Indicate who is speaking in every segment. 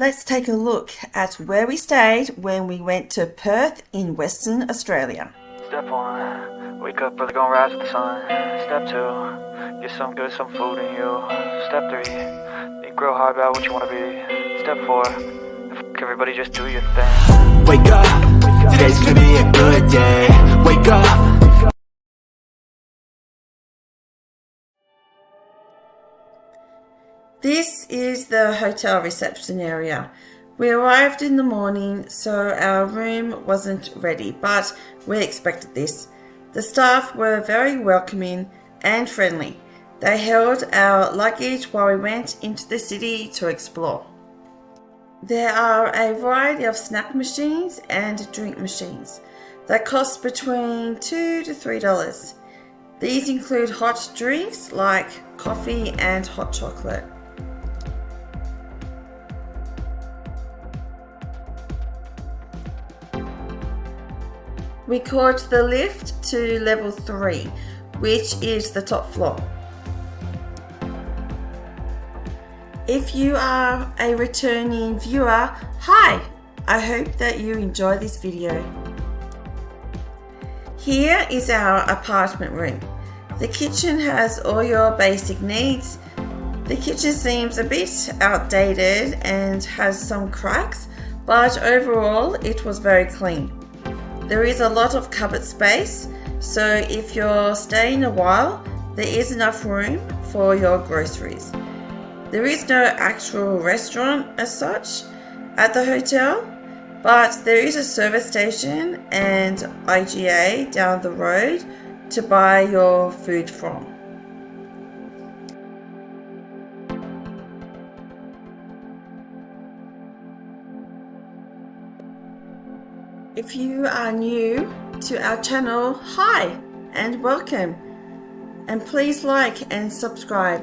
Speaker 1: Let's take a look at where we stayed when we went to Perth in Western Australia.
Speaker 2: Step 1, wake up early, gonna rise with the sun. Step 2, get some food in you. Step 3, think real hard about what you wanna be. Step 4, everybody just do your thing.
Speaker 3: Wake up, today's gonna be a good day. Wake up.
Speaker 1: This is the hotel reception area. We arrived in the morning, so our room wasn't ready, but we expected this. The staff were very welcoming and friendly. They held our luggage while we went into the city to explore. There are a variety of snack machines and drink machines that cost between $2 to $3. These include hot drinks like coffee and hot chocolate. We caught the lift to level 3, which is the top floor. If you are a returning viewer, hi! I hope that you enjoy this video. Here is our apartment room. The kitchen has all your basic needs. The kitchen seems a bit outdated and has some cracks, but overall it was very clean. There is a lot of cupboard space, so if you're staying a while, there is enough room for your groceries. There is no actual restaurant as such at the hotel, but there is a service station and IGA down the road to buy your food from. If you are new to our channel, hi and welcome, and please like and subscribe.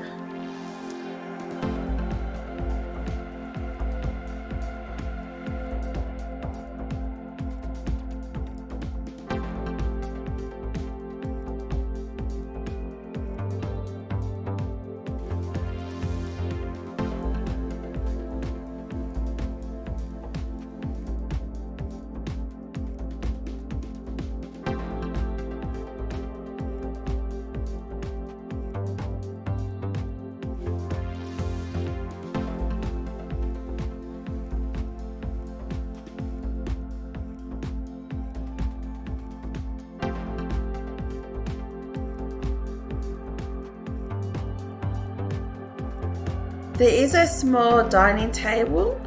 Speaker 1: There is a small dining table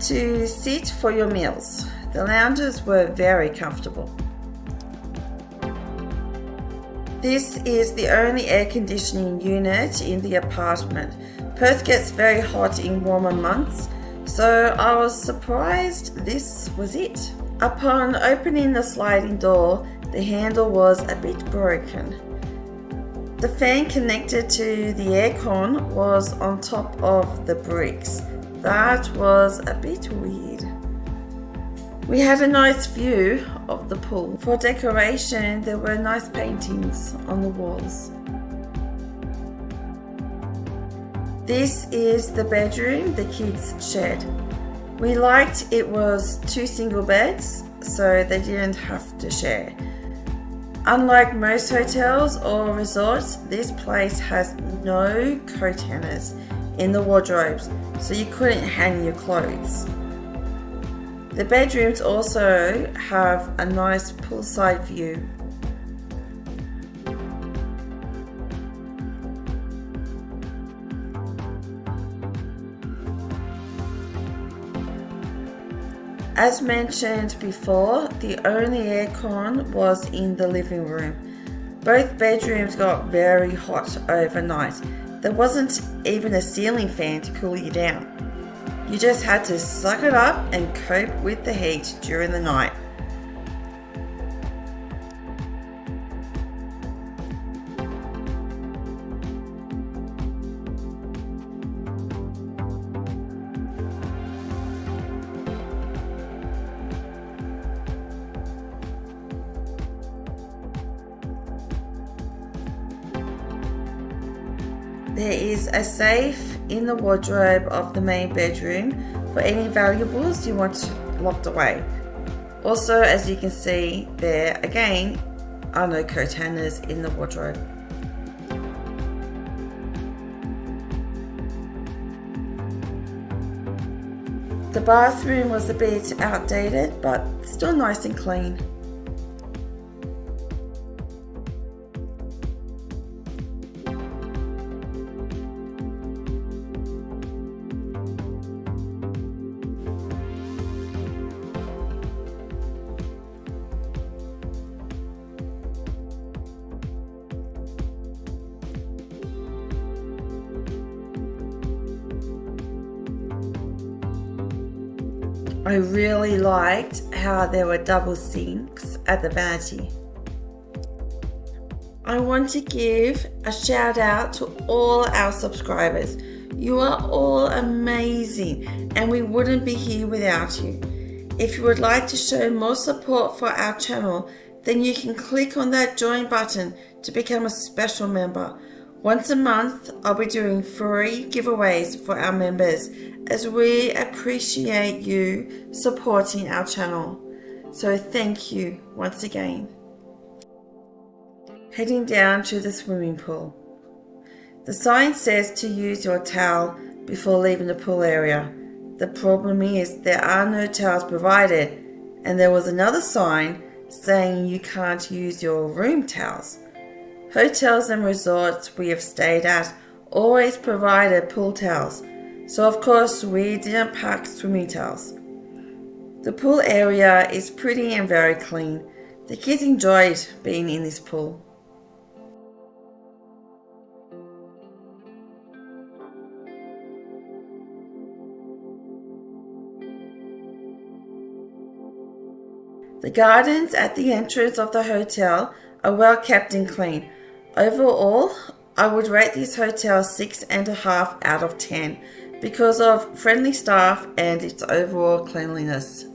Speaker 1: to sit for your meals. The lounges were very comfortable. This is the only air conditioning unit in the apartment. Perth gets very hot in warmer months, so I was surprised this was it. Upon opening the sliding door, the handle was a bit broken. The fan connected to the aircon was on top of the bricks. That was a bit weird. We had a nice view of the pool. For decoration, there were nice paintings on the walls. This is the bedroom the kids shared. We liked it was 2 single beds, so they didn't have to share. Unlike most hotels or resorts, this place has no coat hangers in the wardrobes, so you couldn't hang your clothes. The bedrooms also have a nice poolside view. As mentioned before, the only aircon was in the living room. Both bedrooms got very hot overnight. There wasn't even a ceiling fan to cool you down. You just had to suck it up and cope with the heat during the night. There is a safe in the wardrobe of the main bedroom for any valuables you want locked away. Also, as you can see there, again, are no coat hangers in the wardrobe. The bathroom was a bit outdated, but still nice and clean. I really liked how there were double sinks at the vanity. I want to give a shout out to all our subscribers. You are all amazing and we wouldn't be here without you. If you would like to show more support for our channel, then you can click on that join button to become a special member. Once a month, I'll be doing free giveaways for our members as we appreciate you supporting our channel. So thank you once again. Heading down to the swimming pool. The sign says to use your towel before leaving the pool area. The problem is there are no towels provided, and there was another sign saying you can't use your room towels. Hotels and resorts we have stayed at always provided pool towels, so of course we didn't pack swimming towels. The pool area is pretty and very clean. The kids enjoyed being in this pool. The gardens at the entrance of the hotel are well kept and clean. Overall, I would rate this hotel 6.5 out of 10 because of friendly staff and its overall cleanliness.